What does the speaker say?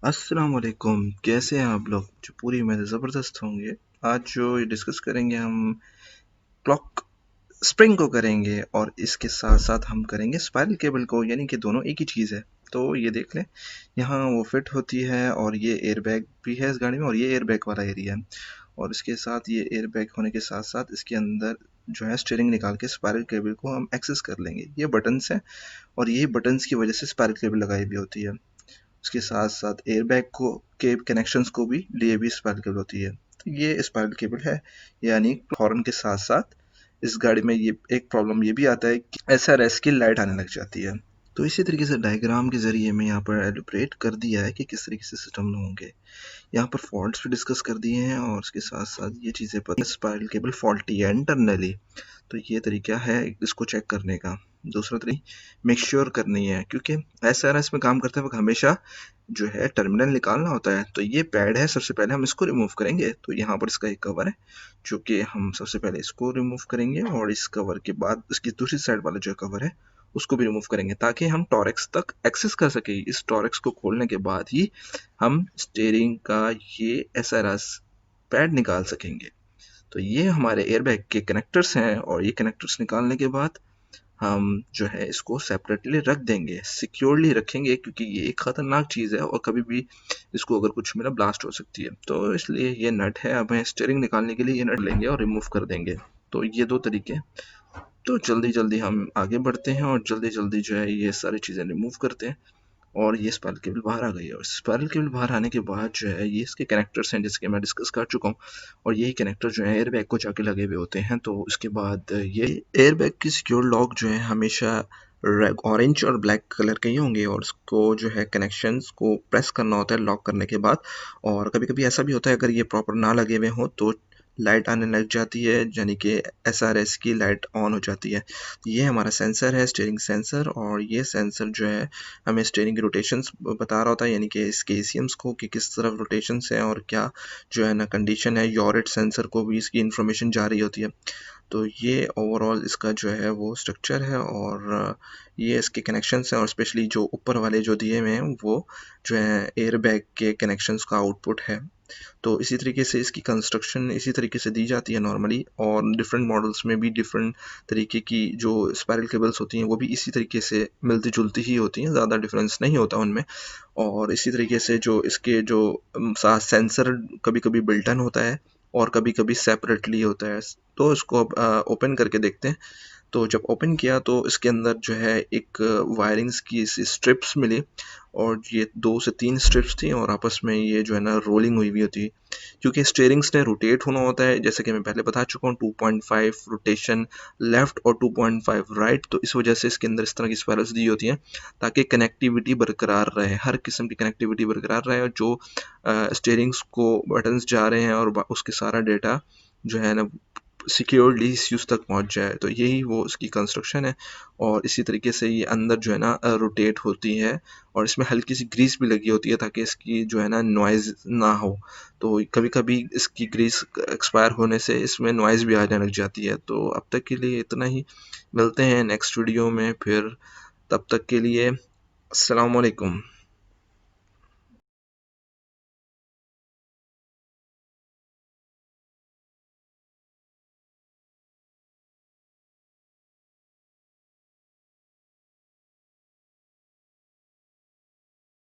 अस्सलाम वालेकुम, कैसे हैं आप लोग? जो पूरी उम्मीद ज़बरदस्त होंगे। आज जो ये डिस्कस करेंगे हम क्लॉक स्प्रिंग को करेंगे और इसके साथ-साथ हम करेंगे स्पाइरल केबल को, यानी कि दोनों एक ही चीज़ है। तो ये देख लें, यहाँ वो फिट होती है और ये एयरबैग भी है इस गाड़ी में और ये एयरबैग वाला एरिया है। और इसके साथ ये एयरबैग होने के साथ-साथ इसके अंदर जो है स्टीयरिंग निकाल के स्पाइरल केबल को हम एक्सेस कर लेंगे। ये बटन्स हैं और यही बटन्स की वजह से स्पाइरल केबल लगाई भी होती है। उसके साथ साथ एयरबैग को के कनेक्शंस को भी लिए भी स्पाइरल केबल होती है। तो ये स्पाइरल केबल है, यानी हॉर्न के साथ साथ इस गाड़ी में ये एक प्रॉब्लम ये भी आता है कि एसआरएस की लाइट आने लग जाती है। तो इसी तरीके से डायग्राम के जरिए मैं यहाँ पर एलिब्रेट कर दिया है कि किस तरीके से सिस्टम होंगे। यहाँ पर फॉल्ट्स भी डिस्कस कर दिए हैं और उसके साथ साथ ये चीज़ें पता स्पाइरल केबल फॉल्टी है इंटरनली। तो ये तरीका है इसको चेक करने का। दूसरा तरीका मेक श्योर करनी है, क्योंकि एसआरएस में काम करते वक्त हमेशा जो है टर्मिनल निकालना होता है। तो ये पैड है, सबसे पहले हम इसको रिमूव करेंगे। तो यहाँ पर इसका एक कवर है जो कि हम सबसे पहले इसको रिमूव करेंगे और इस कवर के बाद इसकी दूसरी साइड वाला जो कवर है उसको भी रिमूव करेंगे ताकि हम टॉरेक्स तक एक्सेस कर सके। इस टॉरेक्स को खोलने के बाद ही हम स्टीयरिंग का ये एसआरएस पैड निकाल सकेंगे। तो ये हमारे एयरबैग के कनेक्टर्स हैं और ये कनेक्टर्स निकालने के बाद हम जो है इसको सेपरेटली रख देंगे, सिक्योरली रखेंगे, क्योंकि ये एक ख़तरनाक चीज़ है और कभी भी इसको अगर कुछ मिला ब्लास्ट हो सकती है। तो इसलिए ये नट है, अब हम स्टीयरिंग निकालने के लिए ये नट लेंगे और रिमूव कर देंगे। तो ये दो तरीके। तो जल्दी जल्दी हम आगे बढ़ते हैं और जल्दी जल्दी जो है ये सारी चीज़ें रिमूव करते हैं और ये स्पाइरल केबल बाहर आ गई है। और स्पाइरल केबल बाहर आने के बाद जो है ये इसके कनेक्टर्स हैं, जैसे कि मैं डिस्कस कर चुका हूँ, और यही कनेक्टर जो है एयरबैग को जाके लगे हुए होते हैं। तो उसके बाद ये एयरबैग की सिक्योर लॉक जो है हमेशा ऑरेंज और ब्लैक कलर के ही होंगे और उसको जो है कनेक्शंस को प्रेस करना होता है लॉक करने के बाद। और कभी कभी ऐसा भी होता है, अगर ये प्रॉपर ना लगे हुए हों तो लाइट आने लग जाती है, यानी कि एसआरएस की लाइट ऑन हो जाती है। ये हमारा सेंसर है, स्टीयरिंग सेंसर, और ये सेंसर जो है हमें स्टीयरिंग की रोटेशंस बता रहा होता है, यानी कि इसके एसीएम्स को कि किस तरफ रोटेशंस हैं और क्या जो है ना कंडीशन है। यॉरेट सेंसर को भी इसकी इन्फॉर्मेशन जा रही होती है। तो ये ओवरऑल इसका जो है वो स्ट्रक्चर है और ये इसके कनेक्शंस हैं, और स्पेशली जो ऊपर वाले जो दिए हुए हैं वो जो है एयरबैग के कनेक्शंस का आउटपुट है। तो इसी तरीके से इसकी कंस्ट्रक्शन इसी तरीके से दी जाती है नॉर्मली, और डिफरेंट मॉडल्स में भी डिफरेंट तरीके की जो स्पाइरल केबल्स होती हैं वो भी इसी तरीके से मिलती जुलती ही होती हैं, ज़्यादा डिफरेंस नहीं होता उनमें। और इसी तरीके से जो इसके जो साथ सेंसर कभी कभी बिल्ट इन होता है और कभी कभी सेपरेटली होता है। तो इसको अब ओपन करके देखते हैं। तो जब ओपन किया तो इसके अंदर जो है एक वायरिंग्स की स्ट्रिप्स मिली, और ये 2 से 3 स्ट्रिप्स थी और आपस में ये जो है ना रोलिंग हुई हुई होती है। क्योंकि स्टीयरिंग्स ने रोटेट होना होता है, जैसे कि मैं पहले बता चुका हूँ, 2.5 रोटेशन लेफ्ट और 2.5 राइट। तो इस वजह से इसके अंदर इस तरह की स्पाइरल्स दी होती हैं ताकि कनेक्टिविटी बरकरार रहे, हर किस्म की कनेक्टिविटी बरकरार रहे, और जो स्टीयरिंग्स को बटन्स जा रहे हैं और उसके सारा डेटा जो है ना सिक्योरली इस यूज़ तक पहुंच जाए। तो यही वो इसकी कंस्ट्रक्शन है। और इसी तरीके से ये अंदर जो है ना रोटेट होती है, और इसमें हल्की सी ग्रीस भी लगी होती है ताकि इसकी जो है ना नॉइज़ ना हो। तो कभी कभी इसकी ग्रीस एक्सपायर होने से इसमें नॉइज़ भी आने लग जाती है। तो अब तक के लिए इतना ही, मिलते हैं नेक्स्ट वीडियो में फिर। तब तक के लिए अस्सलाम वालेकुम।